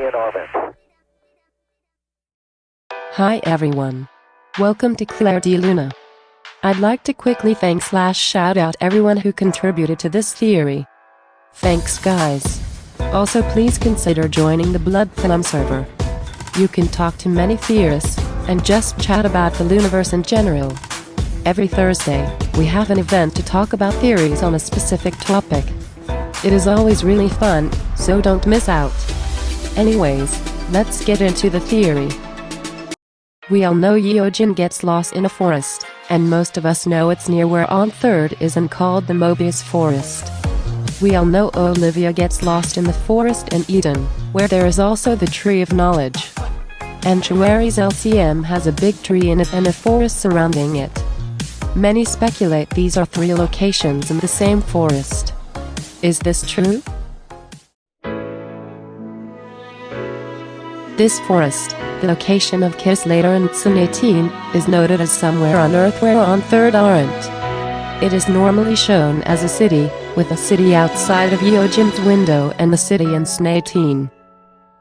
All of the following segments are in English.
in orbit. Hi everyone. Welcome to Claire de Luna. I'd like to quickly thank/shout out everyone who contributed to this theory. Thanks guys. Also please consider joining the Blood Film server. You can talk to many theorists, and just chat about the Luniverse in general. Every Thursday, we have an event to talk about theories on a specific topic. It is always really fun, so don't miss out. Anyways, let's get into the theory. We all know Yojin gets lost in a forest, and most of us know it's near where On Third is and called the Mobius Forest. We all know Olivia gets lost in the forest in Eden, where there is also the Tree of Knowledge. And Chueri's LCM has a big tree in it and a forest surrounding it. Many speculate these are 3 locations in the same forest. Is this true? This forest, the location of Kisleiter and Tsun18, is noted as somewhere on Earth where On Third aren't. It is normally shown as a city, with a city outside of Yojin's window and the city in Tsun18.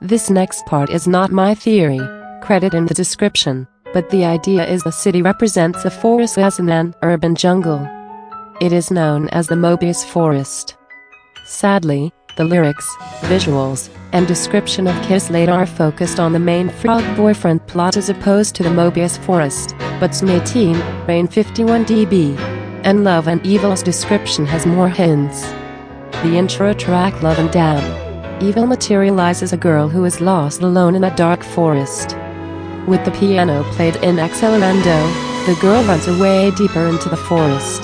This next part is not my theory, credit in the description, but the idea is the city represents a forest as an urban jungle. It is known as the Mobius Forest. Sadly, the lyrics, visuals, and description of Kisleiter are focused on the main frog boyfriend plot as opposed to the Mobius Forest, but Tsun18, Rain 51 dB, and Love and Evil's description has more hints. The intro track Love and Damn Evil materializes a girl who is lost alone in a dark forest. With the piano played in accelerando, the girl runs away deeper into the forest.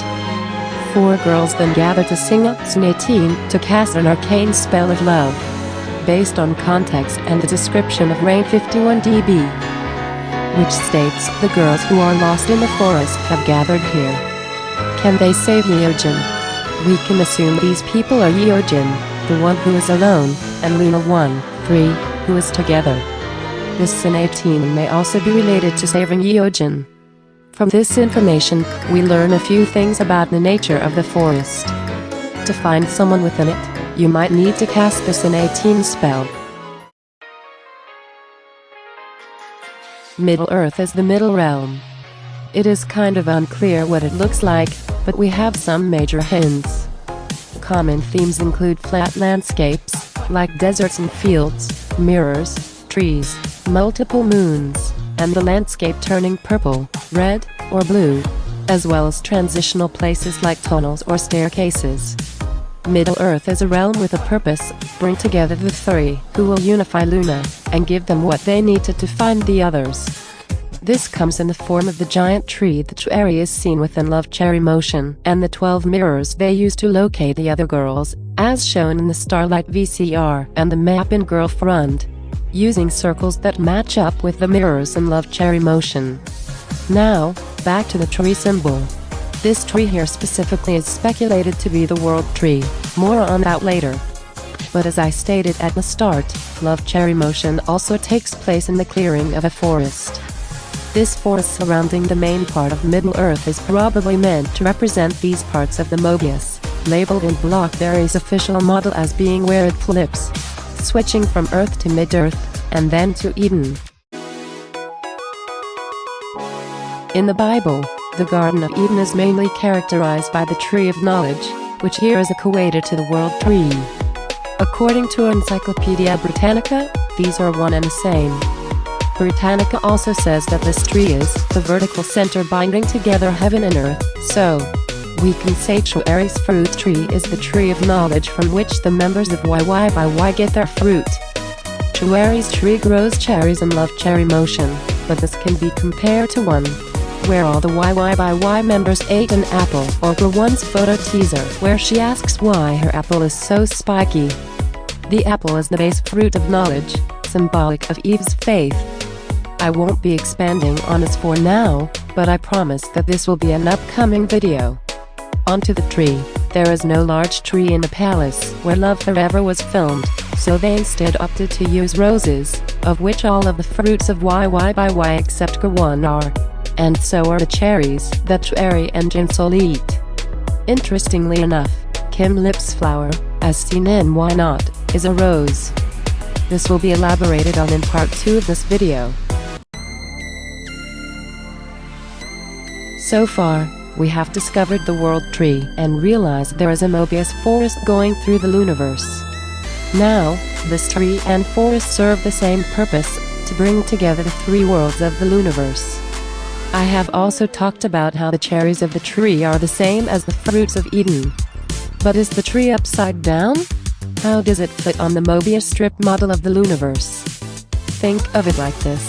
4 girls then gather to sing Tsun18 to cast an arcane spell of love, based on context and the description of Rain 51 dB, which states the girls who are lost in the forest have gathered here. Can they save Yojin? We can assume these people are Yojin, the one who is alone, and Luna 1-3, who is together. This Tsun18 may also be related to saving Yojin. From this information, we learn a few things about the nature of the forest. To find someone within it, you might need to cast the Tsun18 spell. Middle-earth is the middle realm. It is kind of unclear what it looks like, but we have some major hints. Common themes include flat landscapes, like deserts and fields, mirrors, trees, multiple moons, and the landscape turning purple, red, or blue, as well as transitional places like tunnels or staircases. Middle-earth is a realm with a purpose, bring together the 3 who will unify Luna, and give them what they needed to find the others. This comes in the form of the giant tree that Chueri is seen within Love Cherry Motion, and the 12 mirrors they use to locate the other girls, as shown in the Starlight VCR and the map in Girlfriend, using circles that match up with the mirrors in Love Cherry Motion. Now, back to the tree symbol. This tree here specifically is speculated to be the World Tree, more on that later. But as I stated at the start, Love Cherry Motion also takes place in the clearing of a forest. This forest surrounding the main part of Middle-earth is probably meant to represent these parts of the Mobius, labeled in Blockberry's official model as being where it flips, switching from Earth to Mid-earth, and then to Eden. In the Bible, the Garden of Eden is mainly characterized by the Tree of Knowledge, which here is equated to the World Tree. According to Encyclopedia Britannica, these are one and the same. Britannica also says that this tree is the vertical center binding together heaven and earth, so we can say Chueri's fruit tree is the tree of knowledge from which the members of YY by Y get their fruit. Chueri's tree grows cherries and Love Cherry Motion, but this can be compared to one where all the YY by Y members ate an apple, or One's photo teaser where she asks why her apple is so spiky. The apple is the base fruit of knowledge, symbolic of Eve's faith. I won't be expanding on this for now, but I promise that this will be an upcoming video. Onto the tree. There is no large tree in the palace where Love Forever was filmed, so they instead opted to use roses, of which all of the fruits of YY by Y except G1 are. And so are the cherries that Chueri and Jinsol eat. Interestingly enough, Kim Lip's flower, as seen in Why Not, is a rose. This will be elaborated on in part 2 of this video. So far, we have discovered the World Tree and realized there is a Mobius forest going through the Luniverse. Now, this tree and forest serve the same purpose, to bring together the three worlds of the Luniverse. I have also talked about how the cherries of the tree are the same as the fruits of Eden. But is the tree upside down? How does it fit on the Mobius strip model of the Luniverse? Think of it like this.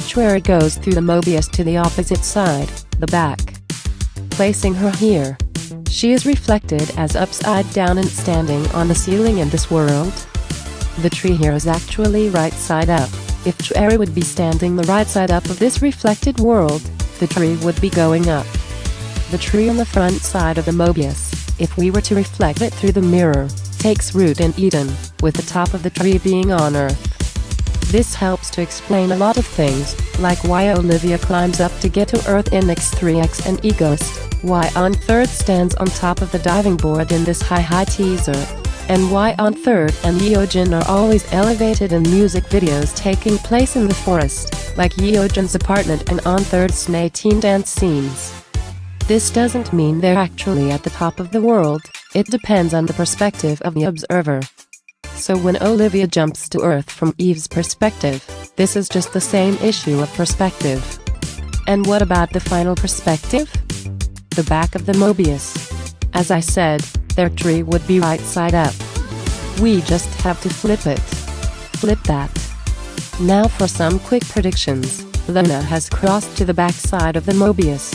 Cherry goes through the Mobius to the opposite side, the back. Placing her here, she is reflected as upside down and standing on the ceiling in this world. The tree here is actually right side up. If Cherry would be standing the right side up of this reflected world, the tree would be going up. The tree on the front side of the Mobius, if we were to reflect it through the mirror, takes root in Eden, with the top of the tree being on Earth. This helps to explain a lot of things, like why Olivia climbs up to get to Earth in X3X and Egoist, why On Third stands on top of the diving board in this Hi teaser, and why On Third and Yeojin are always elevated in music videos taking place in the forest, like Yeojin's apartment and On Third's teen dance scenes. This doesn't mean they're actually at the top of the world, it depends on the perspective of the observer. So when Olivia jumps to Earth from Eve's perspective, this is just the same issue of perspective. And what about the final perspective? The back of the Mobius. As I said, their tree would be right side up. We just have to flip it. Flip that. Now for some quick predictions. Luna has crossed to the back side of the Mobius.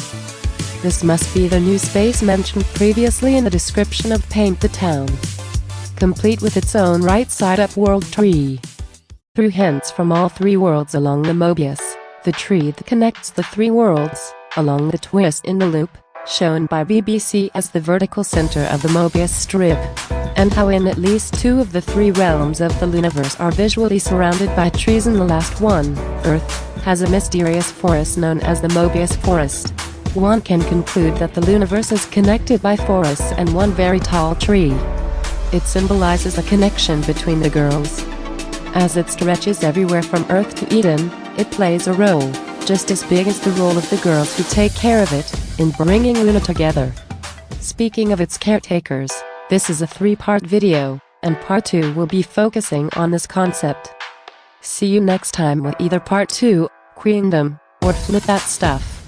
This must be the new space mentioned previously in the description of Paint the Town. Complete with its own right side up world tree. Through hints from all three worlds along the Mobius, the tree that connects the three worlds, along the twist in the loop, shown by BBC as the vertical center of the Mobius strip, and how in at least two of the three realms of the Luniverse are visually surrounded by trees, and the last one, Earth, has a mysterious forest known as the Mobius Forest. One can conclude that the Luniverse is connected by forests and one very tall tree. It symbolizes a connection between the girls. As it stretches everywhere from Earth to Eden, it plays a role, just as big as the role of the girls who take care of it, in bringing Luna together. Speaking of its caretakers, this is a 3-part video, and part 2 will be focusing on this concept. See you next time with either part 2, Queendom, or Flip That Stuff.